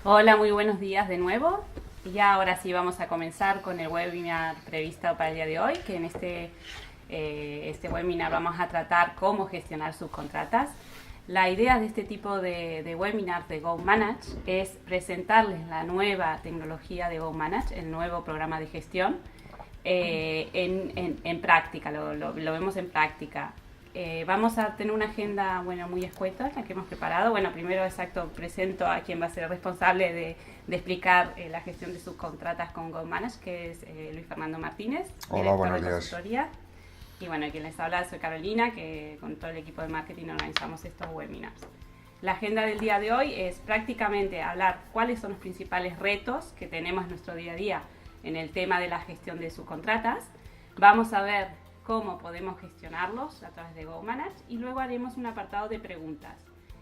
Hola, muy buenos días de nuevo. Y ya ahora sí vamos a comenzar con el webinar previsto para el día de hoy, que en este webinar vamos a tratar cómo gestionar subcontratas. La idea de este tipo de webinar de GoManage es presentarles la nueva tecnología de GoManage, el nuevo programa de gestión, en práctica, lo vemos en práctica. Vamos a tener una agenda muy escueta, la que hemos preparado. Bueno, primero presento a quien va a ser responsable de explicar la gestión de subcontratas con GoManage, que es Luis Fernando Martínez, Hola, director buenos de días. consultoría. Y bueno, quien les habla soy Carolina, que con todo el equipo de marketing organizamos estos webinars. La agenda del día de hoy es prácticamente hablar cuáles son los principales retos que tenemos en nuestro día a día en el tema de la gestión de subcontratas. Vamos a ver cómo podemos gestionarlos a través de GoManage y luego haremos un apartado de preguntas.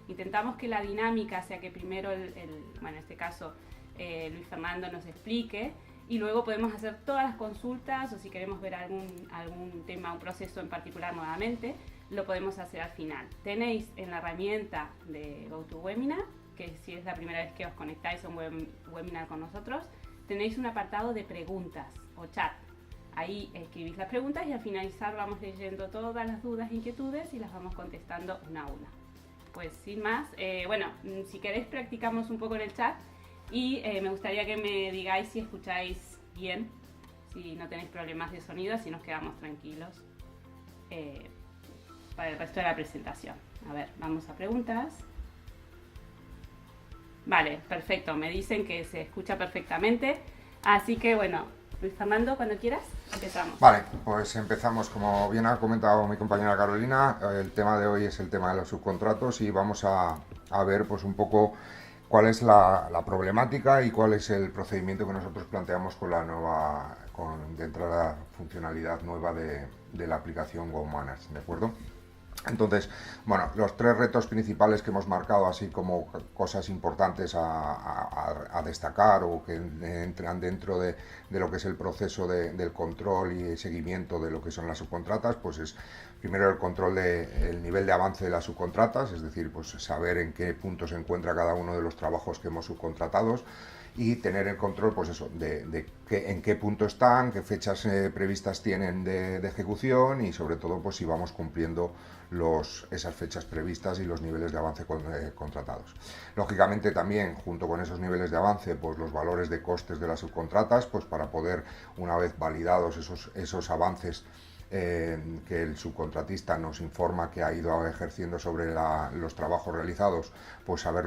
Intentamos que la dinámica sea que primero, en este caso, Luis Fernando nos explique y luego podemos hacer todas las consultas o si queremos ver algún tema, un proceso en particular nuevamente, lo podemos hacer al final. Tenéis en la herramienta de GoToWebinar, que si es la primera vez que os conectáis a un webinar con nosotros, tenéis un apartado de preguntas o chat. Ahí escribís las preguntas y al finalizar vamos leyendo todas las dudas e inquietudes y las vamos contestando una a una. Pues sin más, si queréis practicamos un poco en el chat y me gustaría que me digáis si escucháis bien, si no tenéis problemas de sonido, así nos quedamos tranquilos para el resto de la presentación. A ver, vamos a preguntas. Vale, perfecto, me dicen que se escucha perfectamente, así que bueno, Luis Fernando, cuando quieras, empezamos. Vale, pues empezamos. Como bien ha comentado mi compañera Carolina, el tema de hoy es el tema de los subcontratos y vamos a ver pues un poco cuál es la problemática y cuál es el procedimiento que nosotros planteamos con la nueva, de entrada funcionalidad nueva de la aplicación GoManage, ¿de acuerdo? Entonces, bueno, los tres retos principales que hemos marcado, así como cosas importantes a destacar o que entran dentro de lo que es el proceso del control y seguimiento de lo que son las subcontratas, pues es primero el control del nivel de avance de las subcontratas, es decir, pues saber en qué punto se encuentra cada uno de los trabajos que hemos subcontratados y tener el control, pues eso, de en qué punto están, qué fechas previstas tienen de ejecución y sobre todo, pues si vamos cumpliendo esas fechas previstas y los niveles de avance contratados. Lógicamente también, junto con esos niveles de avance, pues los valores de costes de las subcontratas, pues para poder, una vez validados esos avances, que el subcontratista nos informa que ha ido ejerciendo sobre los trabajos realizados, pues saber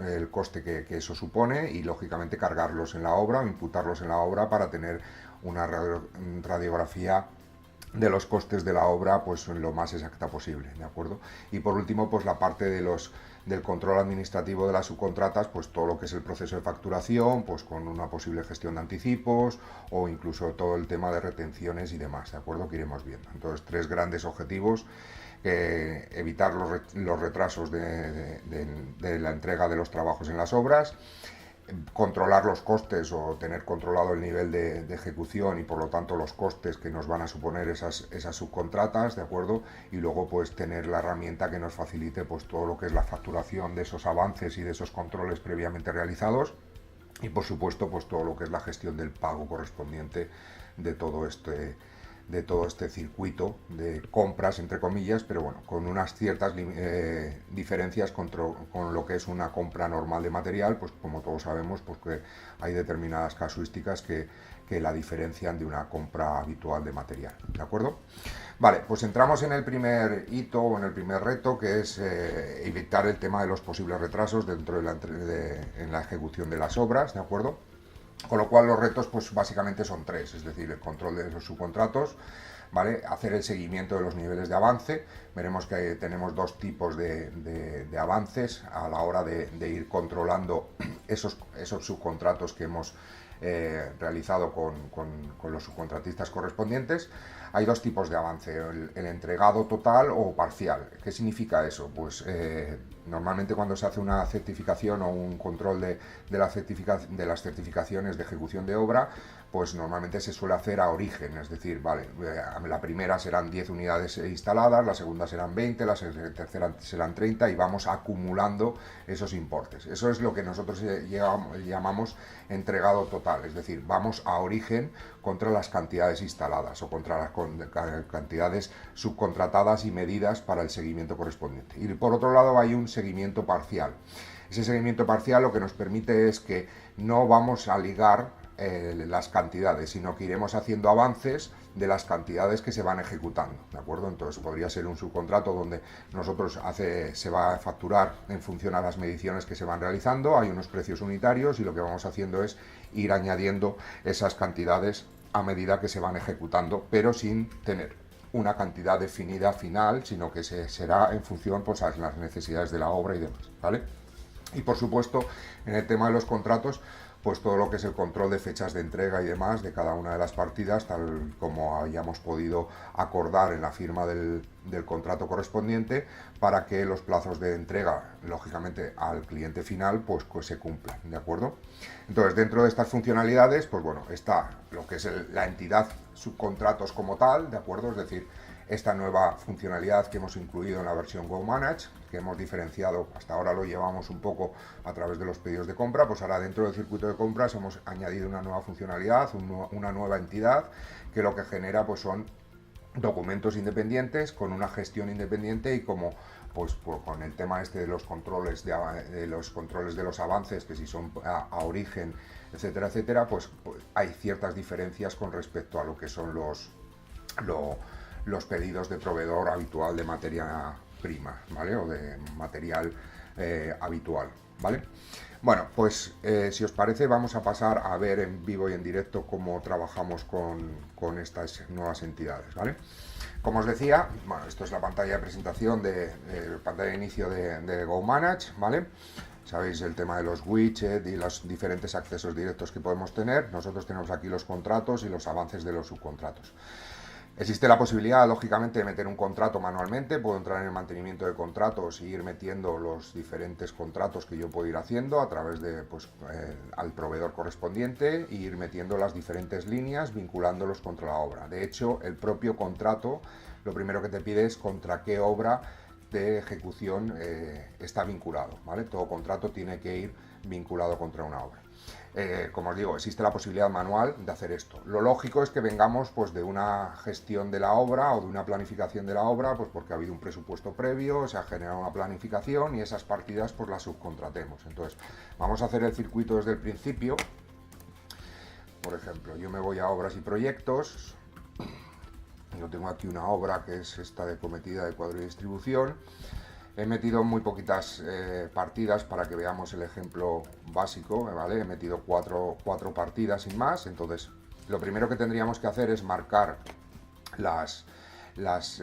el coste que eso supone y lógicamente cargarlos en la obra o imputarlos en la obra para tener una radiografía de los costes de la obra pues lo más exacta posible, ¿de acuerdo? Y por último, pues la parte del control administrativo de las subcontratas, pues todo lo que es el proceso de facturación, pues con una posible gestión de anticipos o incluso todo el tema de retenciones y demás, ¿de acuerdo? Que iremos viendo. Entonces, tres grandes objetivos: evitar los retrasos de la entrega de los trabajos en las obras, controlar los costes o tener controlado el nivel de ejecución y por lo tanto los costes que nos van a suponer esas subcontratas, ¿de acuerdo? Y luego pues tener la herramienta que nos facilite pues todo lo que es la facturación de esos avances y de esos controles previamente realizados y por supuesto pues todo lo que es la gestión del pago correspondiente de todo este circuito de compras, entre comillas, pero bueno, con unas ciertas diferencias con lo que es una compra normal de material, pues como todos sabemos, pues que hay determinadas casuísticas que la diferencian de una compra habitual de material, ¿de acuerdo? Vale, pues entramos en el primer hito o en el primer reto, que es evitar el tema de los posibles retrasos dentro en la ejecución de las obras, ¿de acuerdo? Con lo cual los retos pues básicamente son tres, es decir, el control de los subcontratos, ¿vale? Hacer el seguimiento de los niveles de avance. Veremos que tenemos dos tipos de avances a la hora de ir controlando esos subcontratos que hemos realizado con los subcontratistas correspondientes. hay dos tipos de avance, el entregado total o parcial. ¿Qué significa eso? Pues normalmente cuando se hace una certificación o un control de las certificaciones de ejecución de obra, pues normalmente se suele hacer a origen, es decir, vale, la primera serán 10 unidades instaladas, la segunda serán 20, la tercera serán 30 y vamos acumulando esos importes. Eso es lo que nosotros llamamos entregado total, es decir, vamos a origen contra las cantidades instaladas o contra las cantidades subcontratadas y medidas para el seguimiento correspondiente. Y por otro lado hay un seguimiento parcial. Ese seguimiento parcial lo que nos permite es que no vamos a ligar las cantidades, sino que iremos haciendo avances de las cantidades que se van ejecutando, ¿de acuerdo? Entonces podría ser un subcontrato donde nosotros se va a facturar en función a las mediciones que se van realizando, hay unos precios unitarios y lo que vamos haciendo es ir añadiendo esas cantidades a medida que se van ejecutando, pero sin tener una cantidad definida final, sino que será en función pues, a las necesidades de la obra y demás, ¿vale? Y por supuesto, en el tema de los contratos, pues todo lo que es el control de fechas de entrega y demás de cada una de las partidas, tal como hayamos podido acordar en la firma del contrato correspondiente, para que los plazos de entrega, lógicamente, al cliente final, pues se cumplan, ¿de acuerdo? Entonces, dentro de estas funcionalidades, pues bueno, está lo que es la entidad subcontratos como tal, ¿de acuerdo? Es decir, esta nueva funcionalidad que hemos incluido en la versión GoManage, que hemos diferenciado, hasta ahora lo llevamos un poco a través de los pedidos de compra, pues ahora dentro del circuito de compras hemos añadido una nueva funcionalidad, una nueva entidad, que lo que genera pues son documentos independientes con una gestión independiente y como pues con el tema este de los controles de los avances, que si son a origen, etcétera, etcétera, pues hay ciertas diferencias con respecto a lo que son los pedidos de proveedor habitual de materia prima, ¿vale? O de material habitual, ¿vale? Bueno, pues si os parece vamos a pasar a ver en vivo y en directo cómo trabajamos con estas nuevas entidades, ¿vale? Como os decía, bueno, esto es la pantalla de presentación pantalla de inicio de GoManage, ¿vale? Sabéis el tema de los widgets y los diferentes accesos directos que podemos tener. Nosotros tenemos aquí los contratos y los avances de los subcontratos. Existe la posibilidad, lógicamente, de meter un contrato manualmente. Puedo entrar en el mantenimiento de contratos e ir metiendo los diferentes contratos que yo puedo ir haciendo a través de, al proveedor correspondiente e ir metiendo las diferentes líneas vinculándolos contra la obra. De hecho, el propio contrato, lo primero que te pide es contra qué obra de ejecución está vinculado, ¿vale? Todo contrato tiene que ir vinculado contra una obra. Como os digo, existe la posibilidad manual de hacer esto. Lo lógico es que vengamos pues, de una gestión de la obra o de una planificación de la obra, pues porque ha habido un presupuesto previo, se ha generado una planificación y esas partidas pues las subcontratemos. Entonces, vamos a hacer el circuito desde el principio. Por ejemplo, yo me voy a obras y proyectos. Yo tengo aquí una obra que es esta de cometida de cuadro y distribución. He metido muy poquitas partidas para que veamos el ejemplo básico, ¿vale? He metido cuatro partidas sin más. Entonces, lo primero que tendríamos que hacer es marcar las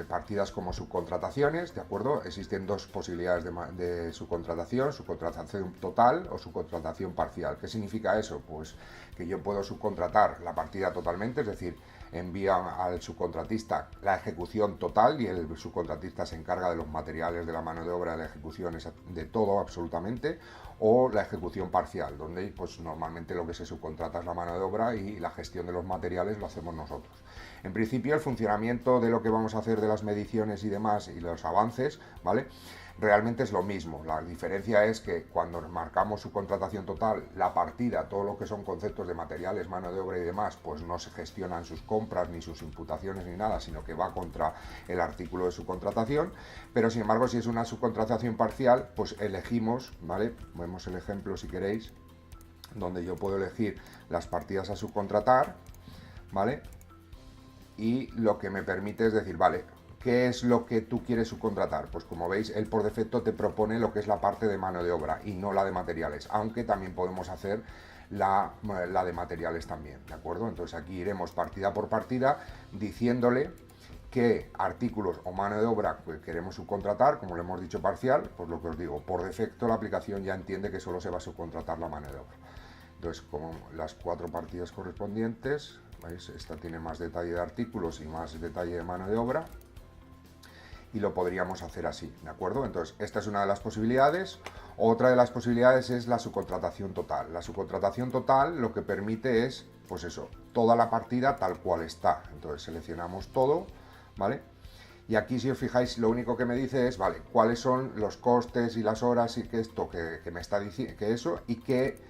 partidas como subcontrataciones, ¿de acuerdo? Existen dos posibilidades de subcontratación total o subcontratación parcial. ¿Qué significa eso? Pues que yo puedo subcontratar la partida totalmente, es decir, envía al subcontratista la ejecución total y el subcontratista se encarga de los materiales, de la mano de obra, de la ejecución, de todo absolutamente, o la ejecución parcial, donde pues normalmente lo que se subcontrata es la mano de obra y la gestión de los materiales lo hacemos nosotros. En principio el funcionamiento de lo que vamos a hacer de las mediciones y demás y los avances, ¿vale? Realmente es lo mismo. La diferencia es que cuando marcamos subcontratación total, la partida, todo lo que son conceptos de materiales, mano de obra y demás, pues no se gestionan sus compras ni sus imputaciones ni nada, sino que va contra el artículo de subcontratación. Pero sin embargo, si es una subcontratación parcial, pues elegimos, ¿vale? Vemos el ejemplo si queréis, donde yo puedo elegir las partidas a subcontratar, ¿vale? Y lo que me permite es decir, vale, ¿qué es lo que tú quieres subcontratar? Pues como veis, él por defecto te propone lo que es la parte de mano de obra y no la de materiales, aunque también podemos hacer la de materiales también, ¿de acuerdo? Entonces aquí iremos partida por partida diciéndole qué artículos o mano de obra queremos subcontratar, como le hemos dicho parcial, pues lo que os digo, por defecto la aplicación ya entiende que solo se va a subcontratar la mano de obra. Entonces, como las 4 partidas correspondientes, ¿veis? Esta tiene más detalle de artículos y más detalle de mano de obra. Y lo podríamos hacer así, ¿de acuerdo? Entonces, esta es una de las posibilidades. Otra de las posibilidades es la subcontratación total. La subcontratación total lo que permite es, pues eso, toda la partida tal cual está. Entonces, seleccionamos todo, ¿vale? Y aquí, si os fijáis, lo único que me dice es, vale, cuáles son los costes y las horas y que esto que me está diciendo, que eso, y qué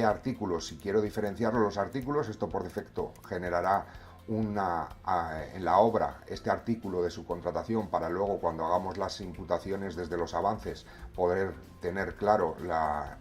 artículos. Si quiero diferenciar los artículos, esto por defecto generará en la obra este artículo de subcontratación para luego, cuando hagamos las imputaciones desde los avances, poder tener claro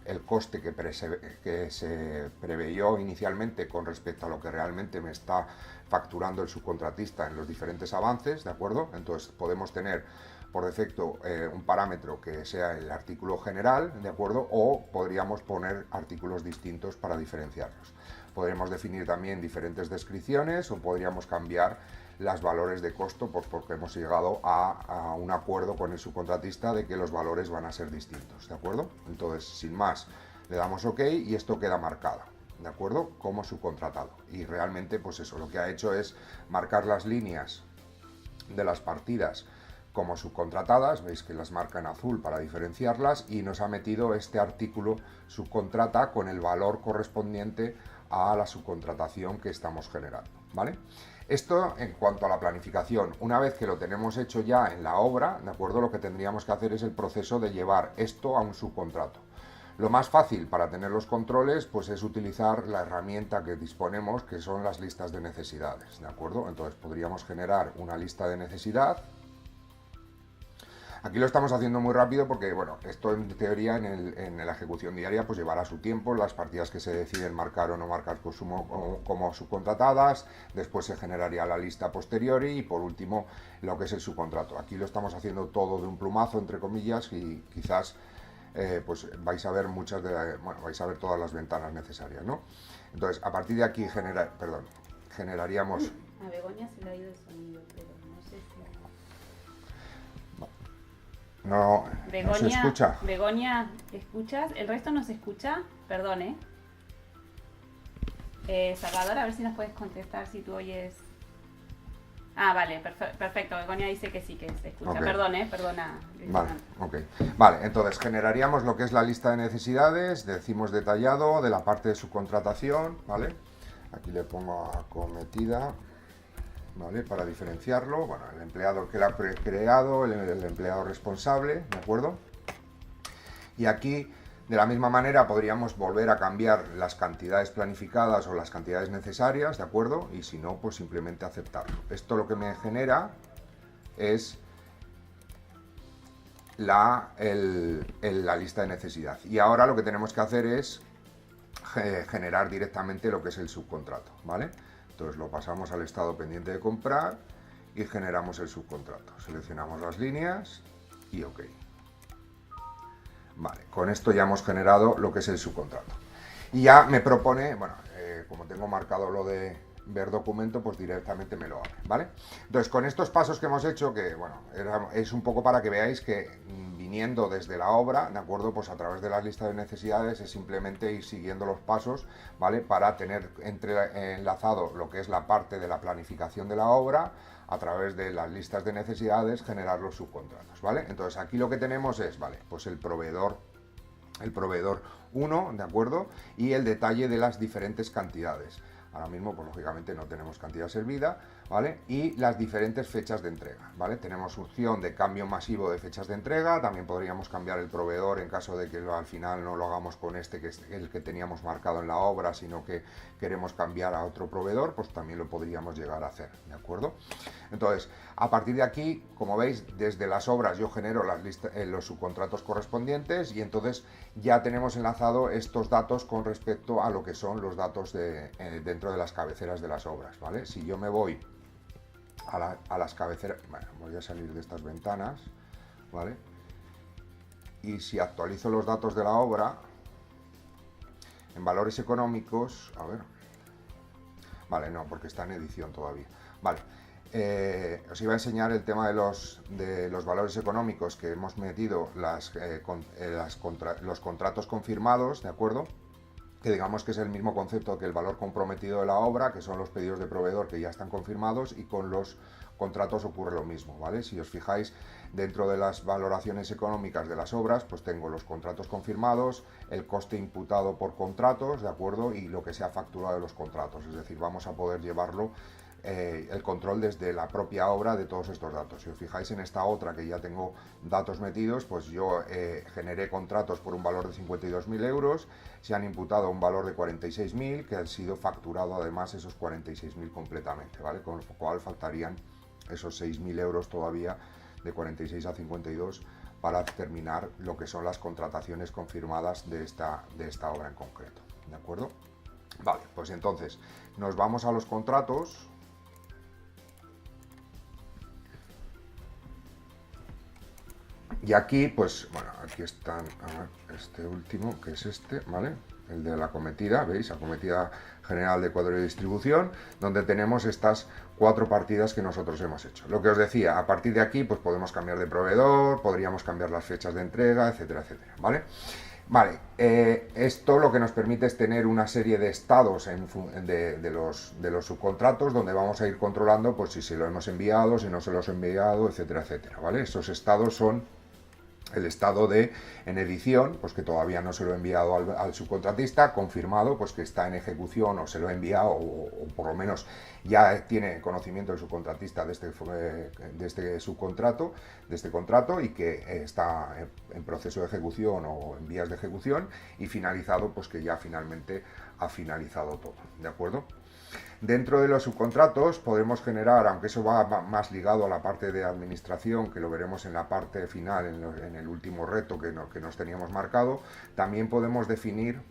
el coste que se preveyó inicialmente con respecto a lo que realmente me está facturando el subcontratista en los diferentes avances, ¿de acuerdo? Entonces podemos tener por defecto un parámetro que sea el artículo general, ¿de acuerdo? O podríamos poner artículos distintos para diferenciarlos. Podríamos definir también diferentes descripciones o podríamos cambiar los valores de costo, pues porque hemos llegado a un acuerdo con el subcontratista de que los valores van a ser distintos, ¿de acuerdo? Entonces, sin más, le damos OK y esto queda marcado, ¿de acuerdo? Como subcontratado. Y realmente, pues eso, lo que ha hecho es marcar las líneas de las partidas como subcontratadas, veis que las marca en azul para diferenciarlas, y nos ha metido este artículo subcontrata con el valor correspondiente a la subcontratación que estamos generando, ¿vale? Esto en cuanto a la planificación. Una vez que lo tenemos hecho ya en la obra, ¿de acuerdo? Lo que tendríamos que hacer es el proceso de llevar esto a un subcontrato. Lo más fácil para tener los controles, pues es utilizar la herramienta que disponemos, que son las listas de necesidades, ¿de acuerdo? Entonces podríamos generar una lista de necesidad. Aquí lo estamos haciendo muy rápido porque, bueno, esto en teoría en la ejecución diaria pues llevará su tiempo, las partidas que se deciden marcar o no marcar como subcontratadas, después se generaría la lista posteriori y por último lo que es el subcontrato. Aquí lo estamos haciendo todo de un plumazo, entre comillas, y quizás pues vais a ver vais a ver todas las ventanas necesarias, ¿no? Entonces, a partir de aquí generaríamos... A Begoña se le ha ido el sonido, pero no sé si... No, Begoña, no se escucha. Begoña, ¿escuchas? ¿El resto no se escucha? Perdón, Salvador, a ver si nos puedes contestar si tú oyes... Ah, vale, perfecto. Begoña dice que sí, que se escucha. Okay. Perdón, perdona. Vale, ok. Vale, entonces generaríamos lo que es la lista de necesidades, decimos detallado, de la parte de subcontratación, ¿vale? Aquí le pongo acometida, ¿vale? Para diferenciarlo, bueno, el empleado que la ha creado, el empleado responsable, ¿de acuerdo? Y aquí, de la misma manera, podríamos volver a cambiar las cantidades planificadas o las cantidades necesarias, ¿de acuerdo? Y si no, pues simplemente aceptarlo. Esto lo que me genera es la lista de necesidad. Y ahora lo que tenemos que hacer es generar directamente lo que es el subcontrato, ¿vale? Entonces lo pasamos al estado pendiente de comprar y generamos el subcontrato. Seleccionamos las líneas y OK. Vale, con esto ya hemos generado lo que es el subcontrato. Y ya me propone, bueno, como tengo marcado lo de ver documento, pues directamente me lo abre, ¿vale? Entonces, con estos pasos que hemos hecho, que bueno, es un poco para que veáis que viniendo desde la obra, ¿de acuerdo? Pues a través de las listas de necesidades es simplemente ir siguiendo los pasos, ¿vale? Para tener enlazado lo que es la parte de la planificación de la obra, a través de las listas de necesidades, generar los subcontratos, ¿vale? Entonces, aquí lo que tenemos es, ¿vale? Pues el proveedor 1, ¿de acuerdo? Y el detalle de las diferentes cantidades. Ahora mismo, pues lógicamente no tenemos cantidad servida, ¿vale? Y las diferentes fechas de entrega, ¿vale? Tenemos opción de cambio masivo de fechas de entrega, también podríamos cambiar el proveedor en caso de que al final no lo hagamos con que es el que teníamos marcado en la obra, sino que queremos cambiar a otro proveedor, pues también lo podríamos llegar a hacer, ¿de acuerdo? Entonces, a partir de aquí, como veis, desde las obras yo genero los subcontratos correspondientes y entonces ya tenemos enlazado estos datos con respecto a lo que son los datos dentro de las cabeceras de las obras, ¿vale? Si yo me voy a las cabeceras, bueno, voy a salir de estas ventanas, ¿vale? Y si actualizo los datos de la obra, en valores económicos, a ver, vale, no, porque está en edición todavía, vale. Os iba a enseñar el tema de los valores económicos que hemos metido los contratos confirmados, ¿de acuerdo? que digamos que es el mismo concepto que el valor comprometido de la obra, que son los pedidos de proveedor que ya están confirmados, y con los contratos ocurre lo mismo, ¿vale? Si os fijáis, dentro de las valoraciones económicas de las obras, pues tengo los contratos confirmados, el coste imputado por contratos, ¿de acuerdo? Y lo que se ha facturado de los contratos, es decir, vamos a poder llevarlo el control desde la propia obra de todos estos datos. Si os fijáis en esta otra que ya tengo datos metidos, pues yo generé contratos por un valor de 52.000 euros, se han imputado un valor de 46.000, que han sido facturado además esos 46.000 completamente, ¿vale? Con lo cual faltarían esos 6.000 euros todavía, de 46 a 52, para terminar lo que son las contrataciones confirmadas de esta obra en concreto, ¿de acuerdo? Vale, pues entonces nos vamos a los contratos. Y aquí, pues, bueno, aquí están, a ver, este último, que es este, ¿vale? El de la acometida, ¿veis? Acometida general de cuadro de distribución, donde tenemos estas 4 partidas que nosotros hemos hecho. Lo que os decía, a partir de aquí, pues podemos cambiar de proveedor, podríamos cambiar las fechas de entrega, etcétera, etcétera, ¿vale? Vale, esto lo que nos permite es tener una serie de estados de los subcontratos, donde vamos a ir controlando, pues si se lo hemos enviado, si no se los hemos enviado, etcétera, etcétera, ¿vale? Estos estados son el estado de en edición, pues que todavía no se lo he enviado al subcontratista, confirmado, pues que está en ejecución o se lo he enviado, o por lo menos ya tiene conocimiento el subcontratista de este subcontrato, de este contrato, y que está en proceso de ejecución o en vías de ejecución, y finalizado, pues que ya finalmente ha finalizado todo, ¿de acuerdo? Dentro de los subcontratos podemos generar, aunque eso va más ligado a la parte de administración, que lo veremos en la parte final, en el último reto que nos teníamos marcado, también podemos definir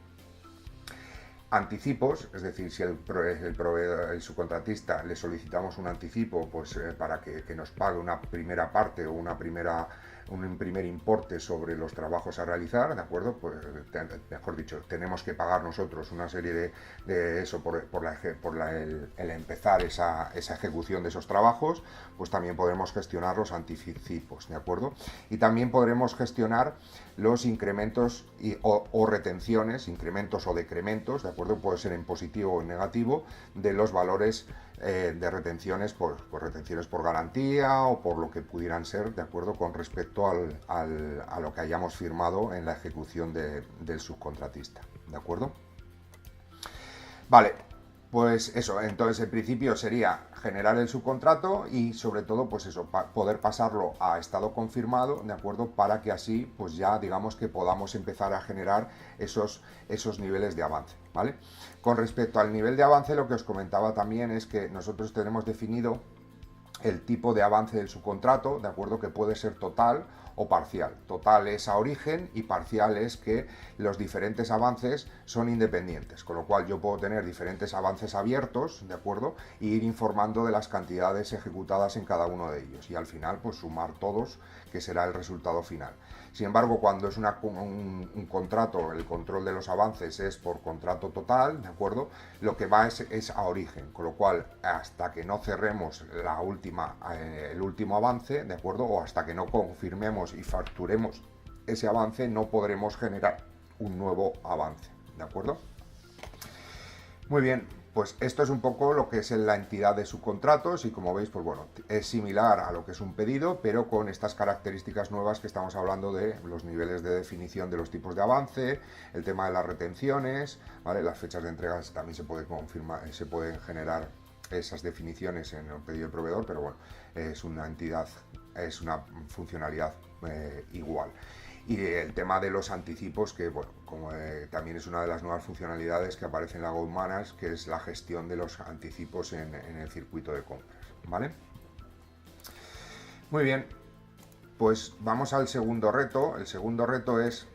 anticipos, es decir, si el proveedor, el subcontratista, le solicitamos un anticipo, pues para que nos pague una primera parte o un primer importe sobre los trabajos a realizar, ¿de acuerdo? Pues mejor dicho, tenemos que pagar nosotros una serie de eso por el empezar esa ejecución de esos trabajos, pues también podremos gestionar los anticipos, ¿de acuerdo? Y también podremos gestionar los incrementos o retenciones, incrementos o decrementos, ¿de acuerdo? Puede ser en positivo o en negativo, de los valores de retenciones por retenciones por garantía o por lo que pudieran ser, de acuerdo, con respecto a lo que hayamos firmado en la ejecución del subcontratista, ¿de acuerdo? Vale, pues eso, entonces el principio sería generar el subcontrato y sobre todo, pues eso, poder pasarlo a estado confirmado, ¿de acuerdo? Para que así, pues ya digamos que podamos empezar a generar esos niveles de avance, ¿vale? Con respecto al nivel de avance, lo que os comentaba también es que nosotros tenemos definido el tipo de avance del subcontrato, ¿de acuerdo? Que puede ser total o parcial. Total es a origen y parcial es que los diferentes avances son independientes, con lo cual yo puedo tener diferentes avances abiertos, ¿de acuerdo? E ir informando de las cantidades ejecutadas en cada uno de ellos y al final pues sumar todos, que será el resultado final. Sin embargo, cuando es un contrato, el control de los avances es por contrato total, ¿de acuerdo? Lo que va es a origen, con lo cual hasta que no cerremos el último avance, ¿de acuerdo? O hasta que no confirmemos y facturemos ese avance, no podremos generar un nuevo avance, ¿de acuerdo? Muy bien, pues esto es un poco lo que es la entidad de subcontratos y como veis, pues bueno, es similar a lo que es un pedido, pero con estas características nuevas que estamos hablando de los niveles de definición de los tipos de avance, el tema de las retenciones, ¿vale? Las fechas de entrega también se puede confirmar, se pueden generar esas definiciones en el pedido de proveedor, pero bueno, es una entidad, es una funcionalidad igual. Y el tema de los anticipos, que bueno, como también es una de las nuevas funcionalidades que aparece en la GoManage, que es la gestión de los anticipos en el circuito de compras, ¿vale? Muy bien, pues vamos al segundo reto. El segundo reto es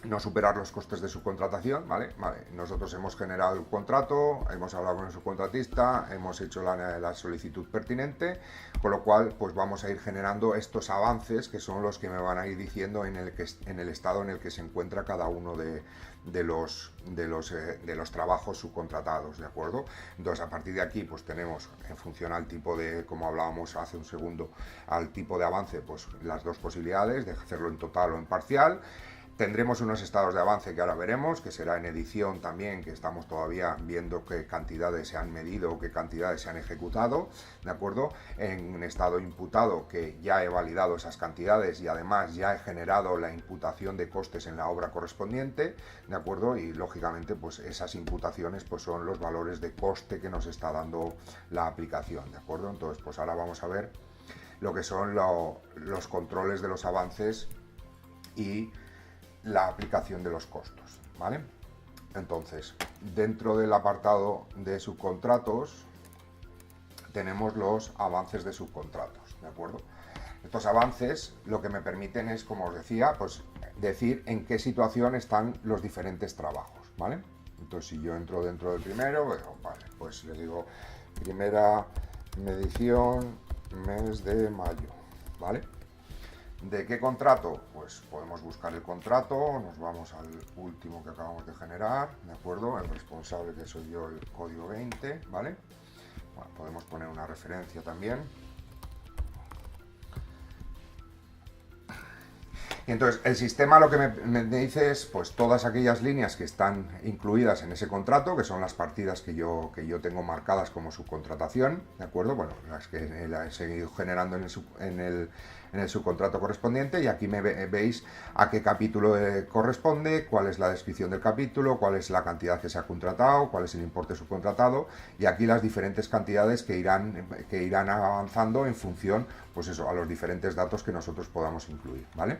no superar los costes de subcontratación, ¿vale? Nosotros hemos generado el contrato, hemos hablado con el subcontratista, hemos hecho la solicitud pertinente, con lo cual pues vamos a ir generando estos avances que son los que me van a ir diciendo en el estado en el que se encuentra cada uno de los trabajos subcontratados, ¿de acuerdo? Entonces a partir de aquí pues tenemos en función al tipo de, como hablábamos hace un segundo, al tipo de avance, pues las dos posibilidades de hacerlo en total o en parcial. Tendremos unos estados de avance que ahora veremos, que será en edición también, que estamos todavía viendo qué cantidades se han medido o qué cantidades se han ejecutado, ¿de acuerdo? En un estado imputado, que ya he validado esas cantidades y además ya he generado la imputación de costes en la obra correspondiente, ¿de acuerdo? Y lógicamente pues esas imputaciones pues son los valores de coste que nos está dando la aplicación, ¿de acuerdo? Entonces pues ahora vamos a ver lo que son los controles de los avances y la aplicación de los costos, ¿vale? Entonces, dentro del apartado de subcontratos tenemos los avances de subcontratos, ¿de acuerdo? Estos avances lo que me permiten es, como os decía, pues decir en qué situación están los diferentes trabajos, ¿vale? Entonces, si yo entro dentro del primero, bueno, vale, pues les digo primera medición, mes de mayo, ¿vale? ¿De qué contrato? Pues podemos buscar el contrato, nos vamos al último que acabamos de generar, ¿de acuerdo? El responsable, que soy yo, el código 20, ¿vale? Bueno, podemos poner una referencia también. Y entonces el sistema lo que me dice es pues todas aquellas líneas que están incluidas en ese contrato, que son las partidas que yo tengo marcadas como subcontratación, ¿de acuerdo? Bueno, las que las he seguido generando en el subcontrato correspondiente, y aquí veis a qué capítulo corresponde, cuál es la descripción del capítulo, cuál es la cantidad que se ha contratado, cuál es el importe subcontratado, y aquí las diferentes cantidades que irán avanzando en función, pues eso, a los diferentes datos que nosotros podamos incluir, ¿vale?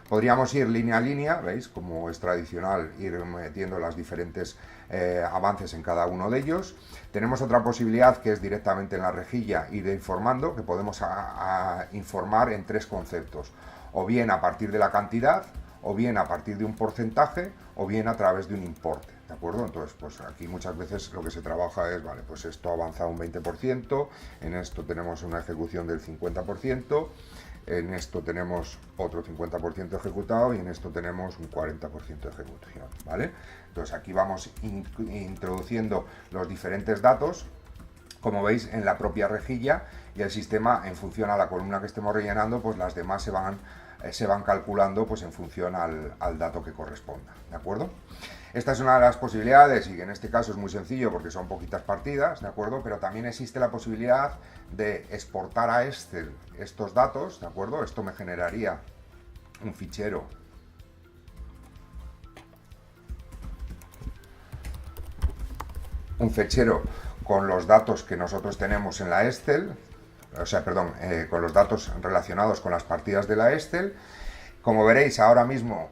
Podríamos ir línea a línea, ¿veis? Como es tradicional, ir metiendo las diferentes avances en cada uno de ellos. Tenemos otra posibilidad, que es directamente en la rejilla ir informando, que podemos informar en tres conceptos: o bien a partir de la cantidad, o bien a partir de un porcentaje, o bien a través de un importe, ¿de acuerdo? Entonces, pues aquí muchas veces lo que se trabaja es, vale, pues esto ha avanzado un 20%, en esto tenemos una ejecución del 50%, en esto tenemos otro 50% ejecutado y en esto tenemos un 40% de ejecución, ¿vale? Entonces aquí vamos introduciendo los diferentes datos, como veis, en la propia rejilla, y el sistema, en función a la columna que estemos rellenando, pues las demás se van calculando pues en función al dato que corresponda, ¿de acuerdo? Esta es una de las posibilidades, y que en este caso es muy sencillo porque son poquitas partidas, ¿de acuerdo? Pero también existe la posibilidad de exportar a Excel estos datos, ¿de acuerdo? Esto me generaría un fichero con los datos que nosotros tenemos en la Excel, o sea, perdón, con los datos relacionados con las partidas de la Excel. Como veréis, ahora mismo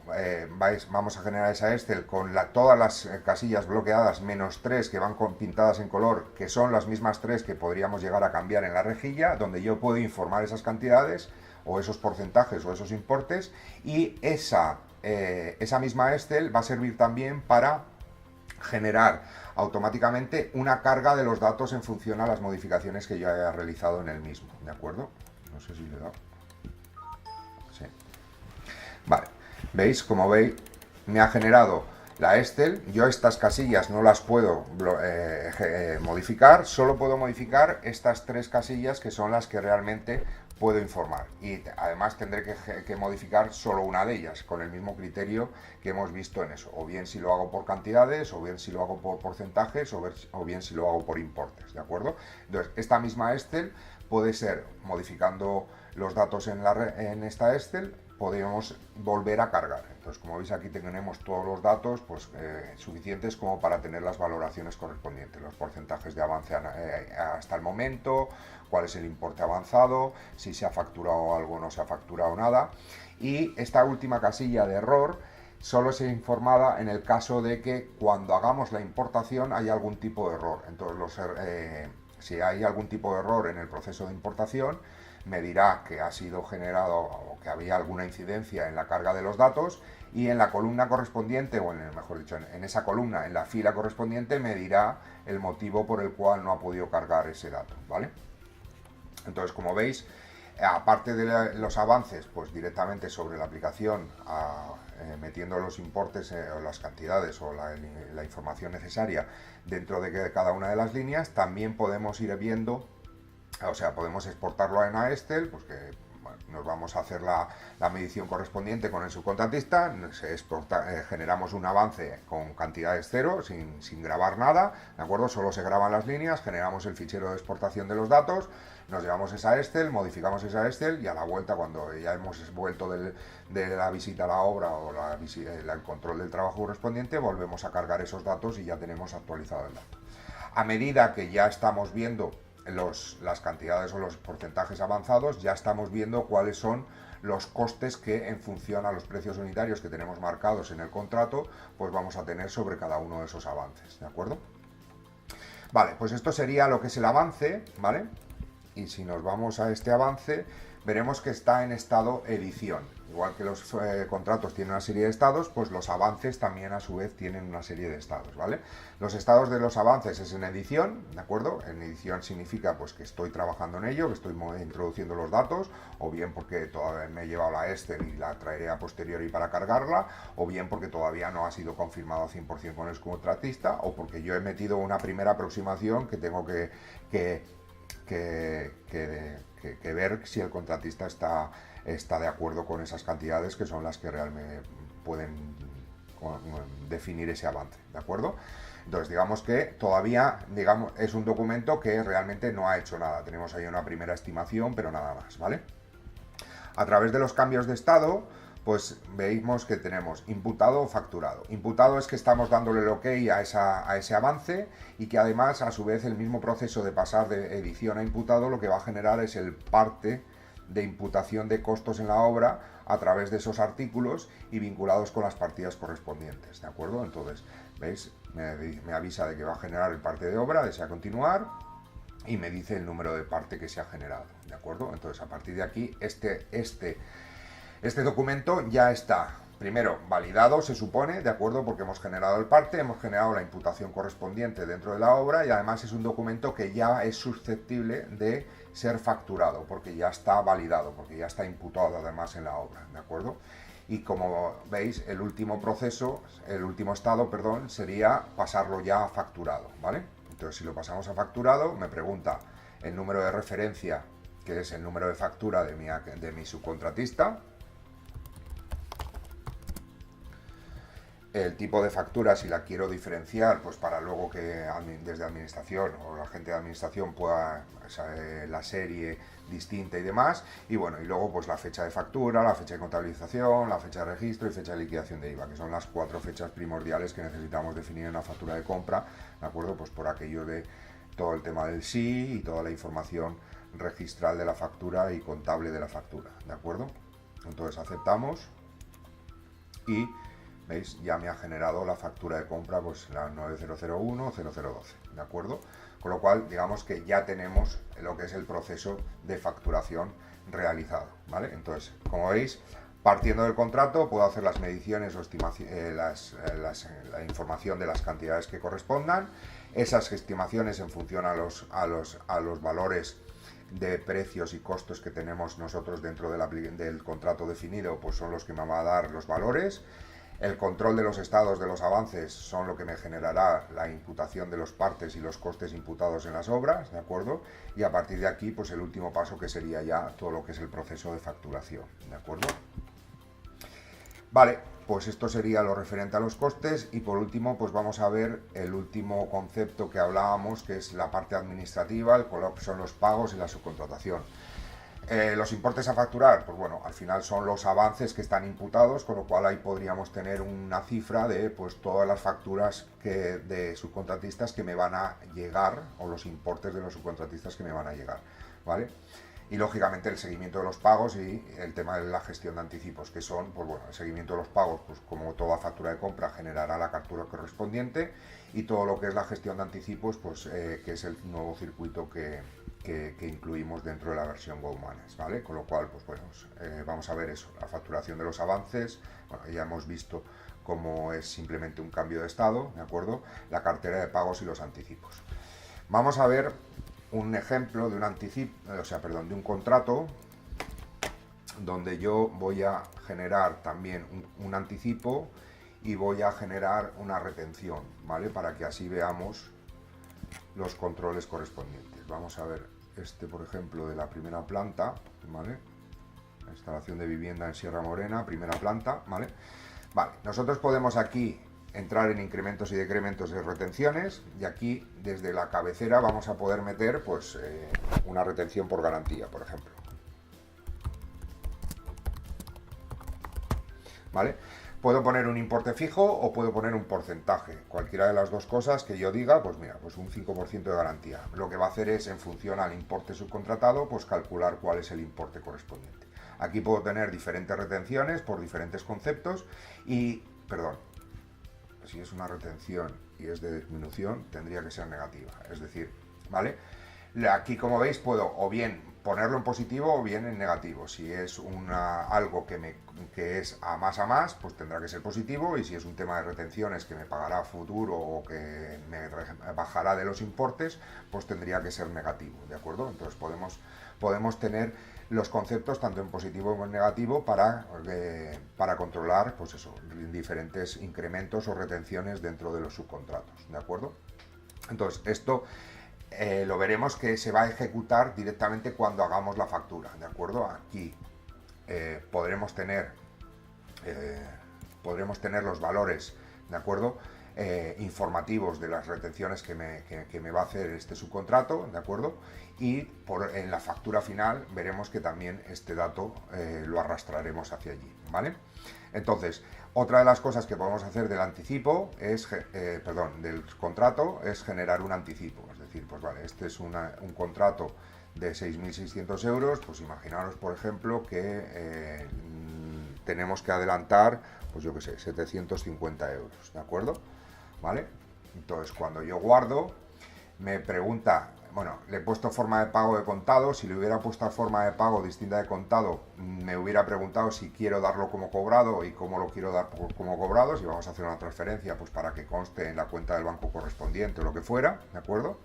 vamos a generar esa Excel con todas las casillas bloqueadas, menos 3 que van pintadas en color, que son las mismas 3 que podríamos llegar a cambiar en la rejilla, donde yo puedo informar esas cantidades, o esos porcentajes, o esos importes, y esa misma Excel va a servir también para generar automáticamente una carga de los datos en función a las modificaciones que yo haya realizado en el mismo, ¿de acuerdo? No sé si le he dado. Sí. Vale, ¿veis? Como veis, me ha generado la Excel. Yo estas casillas no las puedo modificar, solo puedo modificar estas tres casillas, que son las que realmente puedo informar, y además tendré que modificar solo una de ellas, con el mismo criterio que hemos visto en eso, o bien si lo hago por cantidades, o bien si lo hago por porcentajes, o bien si lo hago por importes, ¿de acuerdo? Entonces, esta misma Excel puede ser, modificando los datos en esta Excel, podemos volver a cargar. Entonces, como veis, aquí tenemos todos los datos pues, suficientes como para tener las valoraciones correspondientes, los porcentajes de avance hasta el momento, cuál es el importe avanzado, si se ha facturado algo o no se ha facturado nada. Y esta última casilla de error solo se informada en el caso de que cuando hagamos la importación haya algún tipo de error. Entonces, si hay algún tipo de error en el proceso de importación, me dirá que ha sido generado o que había alguna incidencia en la carga de los datos, y en la columna correspondiente, o mejor dicho, en esa columna, en la fila correspondiente, me dirá el motivo por el cual no ha podido cargar ese dato, ¿vale? Entonces, como veis, aparte de los avances, pues directamente sobre la aplicación, metiendo los importes o las cantidades o la información necesaria dentro de cada una de las líneas, también podemos ir viendo, o sea, podemos exportarlo en Excel, pues que nos vamos a hacer la medición correspondiente con el subcontratista, generamos un avance con cantidades cero, sin grabar nada, ¿de acuerdo? Solo se graban las líneas, generamos el fichero de exportación de los datos, nos llevamos esa Excel, modificamos esa Excel y a la vuelta, cuando ya hemos vuelto de la visita a la obra o el control del trabajo correspondiente, volvemos a cargar esos datos y ya tenemos actualizado el dato. A medida que ya estamos viendo las cantidades o los porcentajes avanzados, ya estamos viendo cuáles son los costes que, en función a los precios unitarios que tenemos marcados en el contrato, pues vamos a tener sobre cada uno de esos avances, ¿de acuerdo? Vale, pues esto sería lo que es el avance, ¿vale? Y si nos vamos a este avance, veremos que está en estado edición. Igual que los contratos tienen una serie de estados, pues los avances también a su vez tienen una serie de estados, ¿vale? Los estados de los avances es en edición, ¿de acuerdo? En edición significa pues que estoy trabajando en ello, que estoy introduciendo los datos, o bien porque todavía me he llevado la Excel y la traeré a posteriori para cargarla, o bien porque todavía no ha sido confirmado 100% con el contratista, o porque yo he metido una primera aproximación que tengo que ver si el contratista está de acuerdo con esas cantidades, que son las que realmente pueden definir ese avance, ¿de acuerdo? Entonces, digamos que todavía, es un documento que realmente no ha hecho nada. Tenemos ahí una primera estimación, pero nada más, ¿vale? A través de los cambios de estado, pues veis que tenemos imputado o facturado. Imputado es que estamos dándole el ok a ese avance, y que además, a su vez, el mismo proceso de pasar de edición a imputado lo que va a generar es el parte de imputación de costos en la obra a través de esos artículos y vinculados con las partidas correspondientes, ¿de acuerdo? Entonces, ¿veis? Me avisa de que va a generar el parte de obra, desea continuar, y me dice el número de parte que se ha generado, ¿de acuerdo? Entonces, a partir de aquí, este documento ya está, primero, validado, se supone, ¿de acuerdo? Porque hemos generado el parte, hemos generado la imputación correspondiente dentro de la obra, y además es un documento que ya es susceptible de ser facturado, porque ya está validado, porque ya está imputado además en la obra, ¿de acuerdo? Y como veis, el último estado, perdón, sería pasarlo ya a facturado, ¿vale? Entonces, si lo pasamos a facturado, me pregunta el número de referencia, que es el número de factura de mi subcontratista, el tipo de factura, si la quiero diferenciar, pues para luego que desde administración o la gente de administración pueda, la serie distinta y demás, y bueno, y luego pues la fecha de factura, la fecha de contabilización, la fecha de registro y fecha de liquidación de IVA, que son las 4 fechas primordiales que necesitamos definir en una factura de compra, ¿de acuerdo? Pues por aquello de todo el tema del SI y toda la información registral de la factura y contable de la factura, ¿de acuerdo? Entonces aceptamos y ¿veis? Ya me ha generado la factura de compra, pues la 9001-0012, ¿de acuerdo? Con lo cual, digamos que ya tenemos lo que es el proceso de facturación realizado, ¿vale? Entonces, como veis, partiendo del contrato, puedo hacer las mediciones o la información de las cantidades que correspondan. Esas estimaciones, en función a los valores de precios y costos que tenemos nosotros dentro del contrato definido, pues son los que me van a dar los valores. El control de los estados de los avances son lo que me generará la imputación de los partes y los costes imputados en las obras, ¿de acuerdo? Y a partir de aquí, pues el último paso, que sería ya todo lo que es el proceso de facturación, ¿de acuerdo? Vale, pues esto sería lo referente a los costes, y por último, pues vamos a ver el último concepto que hablábamos, que es la parte administrativa, lo que son los pagos y la subcontratación. Los importes a facturar, pues bueno, al final son los avances que están imputados, con lo cual ahí podríamos tener una cifra de pues todas las facturas de subcontratistas que me van a llegar, o los importes de los subcontratistas que me van a llegar, ¿vale? Y lógicamente el seguimiento de los pagos y el tema de la gestión de anticipos, que son, pues bueno, el seguimiento de los pagos, pues como toda factura de compra, generará la captura correspondiente, y todo lo que es la gestión de anticipos, pues que es el nuevo circuito que incluimos dentro de la versión GoManage, ¿vale? Con lo cual, pues bueno, vamos a ver eso, la facturación de los avances. Bueno, ya hemos visto cómo es simplemente un cambio de estado, ¿de acuerdo? La cartera de pagos y los anticipos. Vamos a ver un ejemplo de de un contrato donde yo voy a generar también un anticipo y voy a generar una retención, ¿vale? Para que así veamos los controles correspondientes. Vamos a ver por ejemplo, de la primera planta, ¿vale? instalación de vivienda en Sierra Morena, primera planta, ¿vale? Vale, nosotros podemos aquí entrar en incrementos y decrementos de retenciones y aquí desde la cabecera vamos a poder meter pues una retención por garantía, por ejemplo. ¿Vale? Puedo poner un importe fijo o puedo poner un porcentaje. Cualquiera de las dos cosas que yo diga, pues mira, pues un 5% de garantía. Lo que va a hacer es, en función al importe subcontratado, pues calcular cuál es el importe correspondiente. Aquí puedo tener diferentes retenciones por diferentes conceptos y, perdón, si es una retención y es de disminución, tendría que ser negativa. Es decir, ¿vale? Aquí, como veis, puedo o bien ponerlo en positivo o bien en negativo. Si es algo que es a más, pues tendrá que ser positivo, y si es un tema de retenciones que me pagará a futuro o que me bajará de los importes, pues tendría que ser negativo, ¿de acuerdo? Entonces podemos tener los conceptos tanto en positivo como en negativo para controlar, pues eso, diferentes incrementos o retenciones dentro de los subcontratos, ¿de acuerdo? Entonces, esto lo veremos que se va a ejecutar directamente cuando hagamos la factura, ¿de acuerdo? Aquí podremos tener los valores, ¿de acuerdo? Informativos de las retenciones que me va a hacer este subcontrato, ¿de acuerdo? Y en la factura final veremos que también este dato lo arrastraremos hacia allí, ¿vale? Entonces, otra de las cosas que podemos hacer del anticipo es, del contrato, es generar un anticipo. Es decir, pues vale, este es un contrato de 6.600 euros, pues imaginaros, por ejemplo, que tenemos que adelantar, pues yo qué sé, 750 euros, ¿de acuerdo? ¿Vale? Entonces, cuando yo guardo, me pregunta, bueno, le he puesto forma de pago de contado. Si le hubiera puesto forma de pago distinta de contado, me hubiera preguntado si quiero darlo como cobrado y cómo lo quiero dar como cobrado, si vamos a hacer una transferencia, pues para que conste en la cuenta del banco correspondiente o lo que fuera, ¿de acuerdo?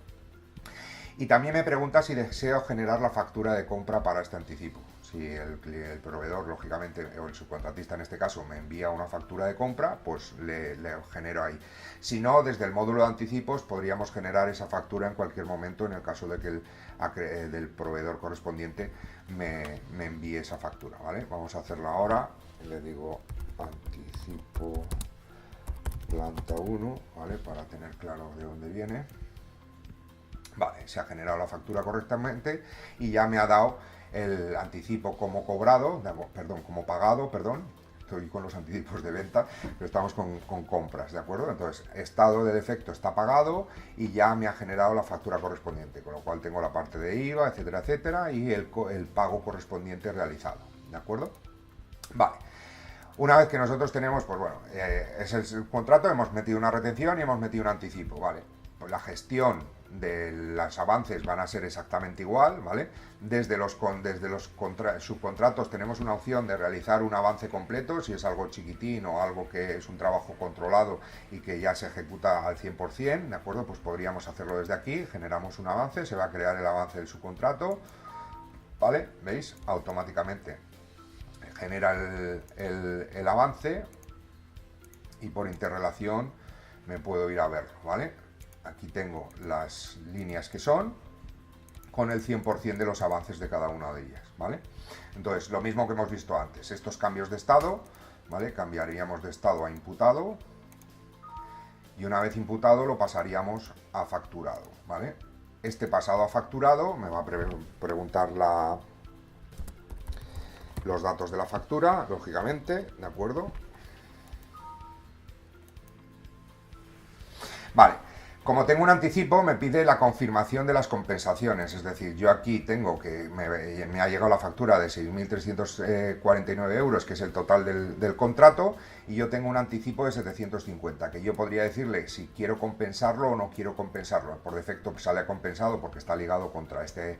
Y también me pregunta si deseo generar la factura de compra para este anticipo. Si el proveedor, lógicamente, o el subcontratista en este caso, me envía una factura de compra, pues le genero ahí. Si no, desde el módulo de anticipos podríamos generar esa factura en cualquier momento en el caso de que del proveedor correspondiente me envíe esa factura, ¿vale? Vamos a hacerla ahora. Le digo anticipo planta 1, ¿vale? Para tener claro de dónde viene. Vale, se ha generado la factura correctamente y ya me ha dado el anticipo como cobrado, como pagado, estoy con los anticipos de venta, pero estamos con compras, ¿de acuerdo? Entonces, estado de defecto está pagado y ya me ha generado la factura correspondiente, con lo cual tengo la parte de IVA, etcétera, etcétera, y el pago correspondiente realizado, ¿de acuerdo? Vale. Una vez que nosotros tenemos, pues bueno, es el contrato, hemos metido una retención y hemos metido un anticipo, ¿vale? Pues la gestión de los avances van a ser exactamente igual, ¿vale? Desde los subcontratos tenemos una opción de realizar un avance completo, si es algo chiquitín o algo que es un trabajo controlado y que ya se ejecuta al 100%, ¿de acuerdo? Pues podríamos hacerlo desde aquí, generamos un avance, se va a crear el avance del subcontrato, ¿vale? ¿Veis? Automáticamente genera el avance y por interrelación me puedo ir a verlo, ¿vale? Aquí tengo las líneas que son con el 100% de los avances de cada una de ellas, ¿vale? Entonces, lo mismo que hemos visto antes, estos cambios de estado, ¿vale? Cambiaríamos de estado a imputado y una vez imputado lo pasaríamos a facturado, ¿vale? Este pasado a facturado me va a preguntar los datos de la factura, lógicamente, ¿de acuerdo? Vale. Como tengo un anticipo, me pide la confirmación de las compensaciones, es decir, yo aquí tengo que me ha llegado la factura de 6.349 euros, que es el total del contrato, y yo tengo un anticipo de 750, que yo podría decirle si quiero compensarlo o no quiero compensarlo. Por defecto sale compensado porque está ligado contra este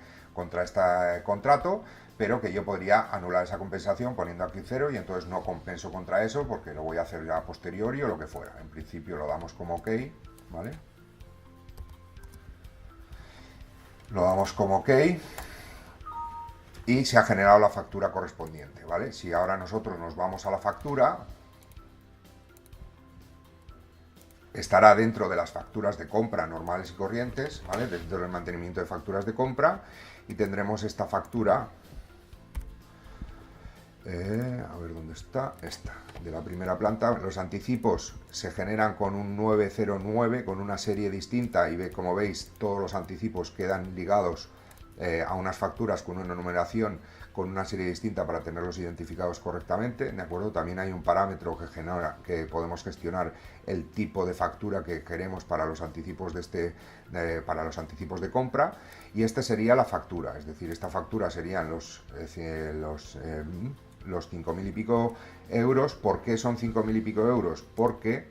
contrato, pero que yo podría anular esa compensación poniendo aquí 0 y entonces no compenso contra eso porque lo voy a hacer ya a posteriori o lo que fuera. En principio lo damos como OK, ¿vale? Lo damos como OK y se ha generado la factura correspondiente, ¿vale? Si ahora nosotros nos vamos a la factura, estará dentro de las facturas de compra normales y corrientes, ¿vale? Dentro del mantenimiento de facturas de compra y tendremos esta factura A ver dónde está. Esta, de la primera planta. Los anticipos se generan con un 909, con una serie distinta, y como veis, todos los anticipos quedan ligados a unas facturas con una numeración, con una serie distinta para tenerlos identificados correctamente, ¿de acuerdo? También hay un parámetro que genera, que podemos gestionar el tipo de factura que queremos para los anticipos para los anticipos de compra, y esta sería la factura, es decir, esta factura serían los 5.000 y pico euros. ¿Por qué son 5.000 y pico euros? Porque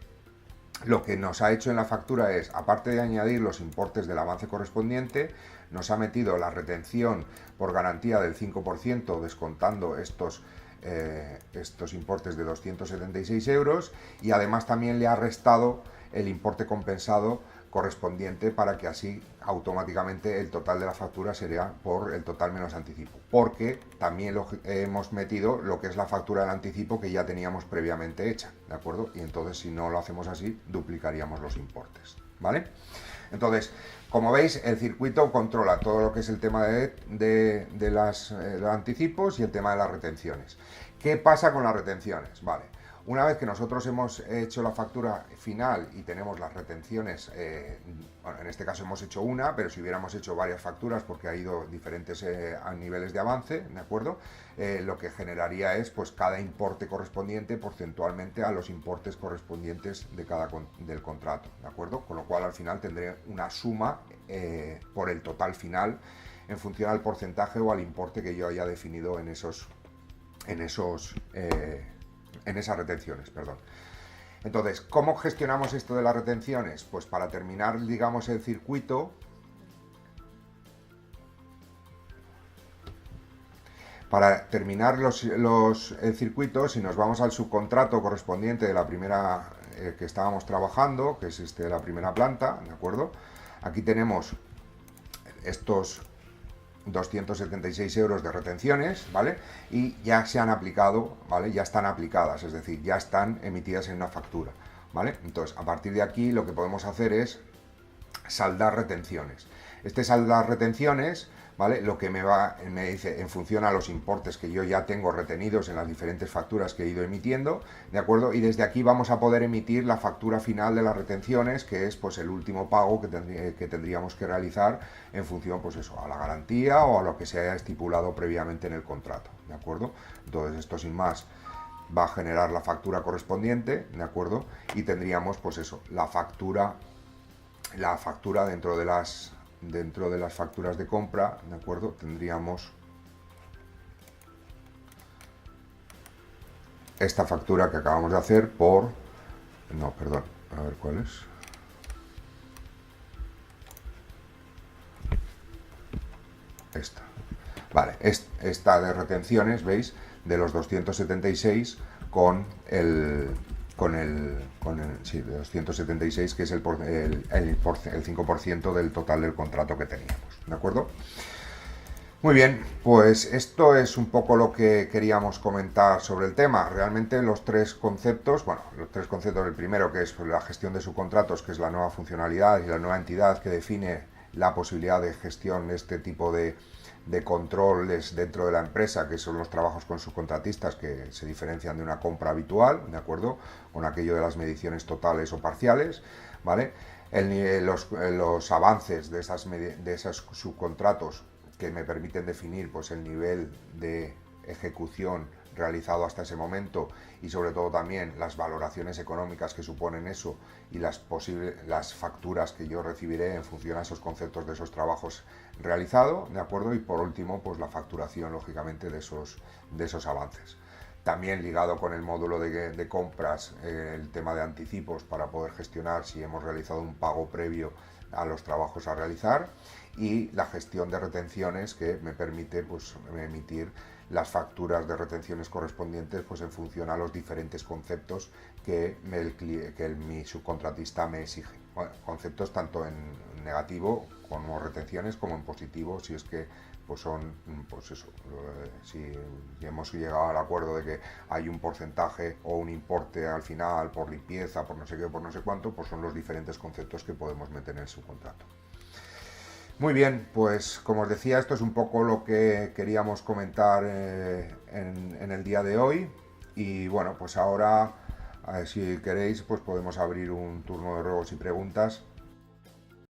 lo que nos ha hecho en la factura es, aparte de añadir los importes del avance correspondiente, nos ha metido la retención por garantía del 5%, descontando estos importes de 276 euros, y además también le ha restado el importe compensado correspondiente, para que así automáticamente el total de la factura sería por el total menos anticipo, porque también hemos metido lo que es la factura del anticipo que ya teníamos previamente hecha, ¿de acuerdo? Y entonces, si no lo hacemos así, duplicaríamos los importes, ¿vale? Entonces, como veis, el circuito controla todo lo que es el tema de los anticipos y el tema de las retenciones. ¿Qué pasa con las retenciones? Vale. Una vez que nosotros hemos hecho la factura final y tenemos las retenciones, bueno, en este caso hemos hecho una, pero si hubiéramos hecho varias facturas, porque ha ido diferentes niveles de avance, ¿de acuerdo? Lo que generaría es, pues, cada importe correspondiente porcentualmente a los importes correspondientes del contrato, ¿de acuerdo? Con lo cual al final tendré una suma por el total final, en función al porcentaje o al importe que yo haya definido en esas retenciones, perdón. Entonces, ¿cómo gestionamos esto de las retenciones? Pues para terminar, digamos, el circuito, el circuito, si nos vamos al subcontrato correspondiente de la primera que estábamos trabajando, que es este de la primera planta, ¿de acuerdo? Aquí tenemos estos 276 euros de retenciones, ¿vale? Y ya se han aplicado, ¿vale? Ya están aplicadas, es decir, ya están emitidas en una factura, ¿vale? Entonces, a partir de aquí lo que podemos hacer es saldar retenciones. Este saldar retenciones, ¿vale? Lo que me dice, en función a los importes que yo ya tengo retenidos en las diferentes facturas que he ido emitiendo, ¿de acuerdo? Y desde aquí vamos a poder emitir la factura final de las retenciones, que es, pues, el último pago que tendríamos que realizar en función, pues eso, a la garantía o a lo que se haya estipulado previamente en el contrato, ¿de acuerdo? Entonces, esto sin más va a generar la factura correspondiente, ¿de acuerdo? Y tendríamos, pues eso, la factura dentro de las facturas de compra, ¿de acuerdo? Tendríamos esta factura que acabamos de hacer a ver cuál es. Esta. Vale, esta de retenciones, ¿veis? De los 276 de 276, que es el 5% del total del contrato que teníamos, ¿de acuerdo? Muy bien, pues esto es un poco lo que queríamos comentar sobre el tema. Realmente los tres conceptos, el primero, que es la gestión de subcontratos, que es la nueva funcionalidad y la nueva entidad que define la posibilidad de gestión de este tipo de controles dentro de la empresa, que son los trabajos con subcontratistas, que se diferencian de una compra habitual, ¿de acuerdo? Con aquello de las mediciones totales o parciales, ¿vale? Los avances de esos subcontratos, que me permiten definir, pues, el nivel de ejecución realizado hasta ese momento, y sobre todo también las valoraciones económicas que suponen eso, y las facturas que yo recibiré en función a esos conceptos de esos trabajos realizados, ¿de acuerdo? Y por último, pues la facturación, lógicamente, de esos avances. También ligado con el módulo de compras, el tema de anticipos, para poder gestionar si hemos realizado un pago previo a los trabajos a realizar, y la gestión de retenciones, que me permite, pues, emitir las facturas de retenciones correspondientes, pues, en función a los diferentes conceptos que mi subcontratista me exige. Bueno, conceptos tanto en negativo como retenciones, como en positivo, si es que, pues, son, pues eso, si hemos llegado al acuerdo de que hay un porcentaje o un importe al final por limpieza, por no sé qué, por no sé cuánto, pues son los diferentes conceptos que podemos meter en el subcontrato. Muy bien, pues como os decía, esto es un poco lo que queríamos comentar en el día de hoy. Y bueno, pues ahora, si queréis, pues podemos abrir un turno de ruegos y preguntas